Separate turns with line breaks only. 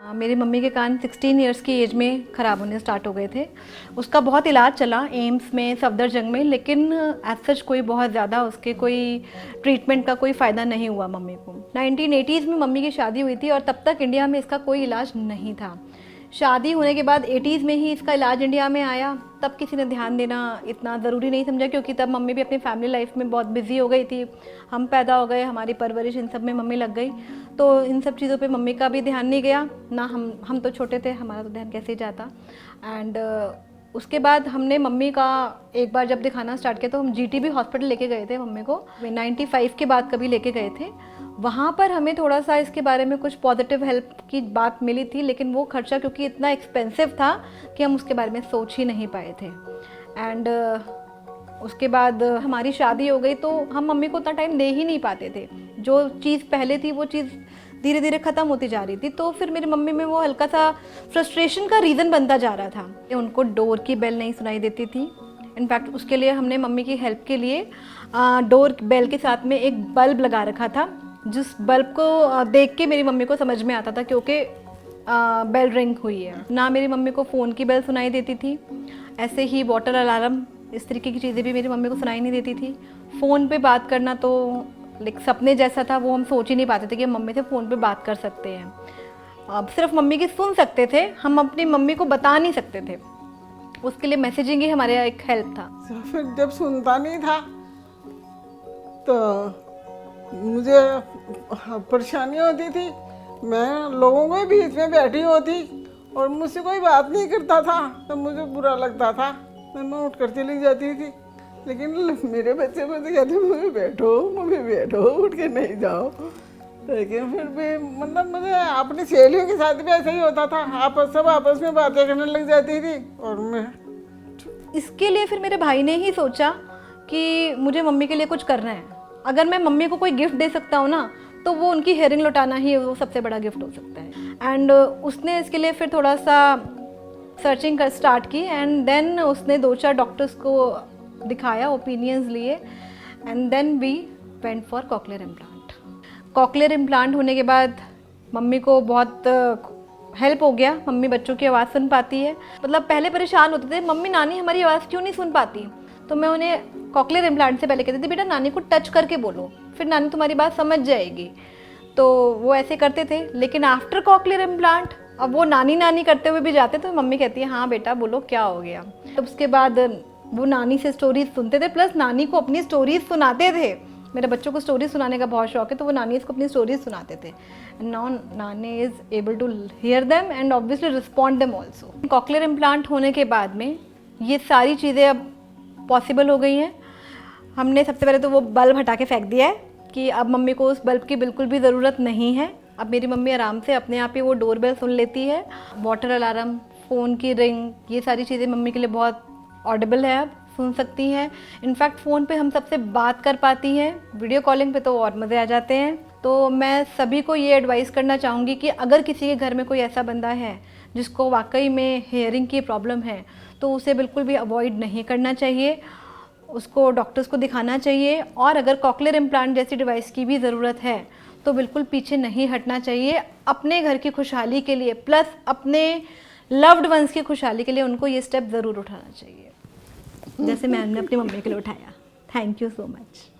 मेरी मम्मी के कान 16 इयर्स की एज में ख़राब होने स्टार्ट हो गए थे। उसका बहुत इलाज चला एम्स में, सफदरजंग में, लेकिन एज सच कोई बहुत ज़्यादा उसके कोई ट्रीटमेंट का कोई फ़ायदा नहीं हुआ मम्मी को। 1980s में मम्मी की शादी हुई थी और तब तक इंडिया में इसका कोई इलाज नहीं था। शादी होने के बाद 80s में ही इसका इलाज इंडिया में आया। तब किसी ने ध्यान देना इतना ज़रूरी नहीं समझा, क्योंकि तब मम्मी भी अपनी फैमिली लाइफ में बहुत बिजी हो गई थी। हम पैदा हो गए, हमारी परवरिश इन सब में मम्मी लग गई, तो इन सब चीज़ों पे मम्मी का भी ध्यान नहीं गया ना। हम तो छोटे थे, हमारा तो ध्यान कैसे ही जाता। एंड उसके बाद हमने मम्मी का एक बार जब दिखाना स्टार्ट किया तो हम जीटीबी हॉस्पिटल लेके गए थे मम्मी को। 95 के बाद कभी लेके गए थे। वहाँ पर हमें थोड़ा सा इसके बारे में कुछ पॉजिटिव हेल्प की बात मिली थी, लेकिन वो खर्चा क्योंकि इतना एक्सपेंसिव था कि हम उसके बारे में सोच ही नहीं पाए थे। एंड उसके बाद हमारी शादी हो गई तो हम मम्मी को उतना टाइम दे ही नहीं पाते थे। जो चीज़ पहले थी वो चीज़ धीरे धीरे ख़त्म होती जा रही थी, तो फिर मेरी मम्मी में वो हल्का सा फ्रस्ट्रेशन का रीज़न बनता जा रहा था। उनको डोर की बेल नहीं सुनाई देती थी। इनफैक्ट उसके लिए हमने मम्मी की हेल्प के लिए डोर बेल के साथ में एक बल्ब लगा रखा था, जिस बल्ब को देख के मेरी मम्मी को समझ में आता था क्योंकि बेल रिंग हुई है। ना मेरी मम्मी को फ़ोन की बेल सुनाई देती थी, ऐसे ही वाटर अलार्म, इस तरीके की चीज़ें भी मेरी मम्मी को सुनाई नहीं देती थी। फ़ोन पे बात करना तो लाइक सपने जैसा था, वो हम सोच ही नहीं पाते थे कि हम मम्मी से फ़ोन पे बात कर सकते हैं। अब सिर्फ मम्मी की सुन सकते थे, हम अपनी मम्मी को बता नहीं सकते थे। उसके लिए मैसेजिंग ही हमारे एक हेल्प था।
फिर जब सुनता नहीं था तो मुझे परेशानी होती थी। मैं लोगों के बीच में बैठी होती और मुझसे कोई बात नहीं करता था तो मुझे बुरा लगता था, तो मैं उठ कर चली जाती थी। लेकिन मेरे बच्चे मुझे कहते मम्मी बैठो, उठ के नहीं जाओ। लेकिन फिर भी मतलब मुझे अपनी सहेलियों के साथ भी ऐसा ही होता था, सब आपस में बातें करने लग जाती थी। और मैं
इसके लिए फिर मेरे भाई ने ही सोचा कि मुझे मम्मी के लिए कुछ करना है। अगर मैं मम्मी को कोई गिफ्ट दे सकता हूँ ना, तो वो उनकी हेयरिंग लौटाना ही वो सबसे बड़ा गिफ्ट हो सकता है। एंड उसने इसके लिए फिर थोड़ा सा सर्चिंग कर स्टार्ट की। एंड देन उसने 2-4 डॉक्टर्स को दिखाया, ओपिनियंस लिए, and then we went for cochlear implant. Cochlear implant होने के बाद मम्मी को बहुत हेल्प हो गया। मम्मी बच्चों की आवाज़ सुन पाती है। मतलब पहले परेशान होते थे, मम्मी नानी हमारी आवाज़ क्यों नहीं सुन पाती, तो मैं उन्हें कॉकलियर इम्प्लांट से पहले कहती थी बेटा नानी को टच करके बोलो, फिर नानी तुम्हारी बात समझ जाएगी। तो वो ऐसे करते थे। लेकिन आफ्टर कॉकलियर इम्प्लांट अब वो नानी नानी करते हुए भी जाते, तो मम्मी कहती है हाँ बेटा बोलो क्या हो गया। तो उसके बाद वो नानी से स्टोरीज सुनते थे, प्लस नानी को अपनी स्टोरीज सुनाते थे। मेरे बच्चों को स्टोरी सुनाने का बहुत शौक है, तो वो नानी इसको अपनी स्टोरीज सुनाते थे। Now Nani is able to hear them and obviously respond them also. Cochlear implant होने के बाद में ये सारी चीज़ें अब पॉसिबल हो गई हैं। हमने सबसे पहले तो वो बल्ब हटा के फेंक दिया है कि अब मम्मी को उस बल्ब की बिल्कुल भी ज़रूरत नहीं है। अब मेरी मम्मी आराम से अपने आप ही वो डोरबेल सुन लेती है। वाटर अलार्म, फ़ोन की रिंग, ये सारी चीज़ें मम्मी के लिए बहुत ऑडिबल है, अब सुन सकती हैं। इनफैक्ट फ़ोन पे हम सबसे बात कर पाती हैं, वीडियो कॉलिंग पे तो और मज़े आ जाते हैं। तो मैं सभी को ये एडवाइस करना चाहूँगी कि अगर किसी के घर में कोई ऐसा बंदा है जिसको वाकई में हेयरिंग की प्रॉब्लम है, तो उसे बिल्कुल भी अवॉइड नहीं करना चाहिए, उसको डॉक्टर्स को दिखाना चाहिए। और अगर कॉकलियर इम्प्लांट जैसी डिवाइस की भी ज़रूरत है तो बिल्कुल पीछे नहीं हटना चाहिए। अपने घर की खुशहाली के लिए, प्लस अपने लव्ड वंस की खुशहाली के लिए उनको ये स्टेप ज़रूर उठाना चाहिए, जैसे मैंने अपनी मम्मी के लिए उठाया। Thank you so much.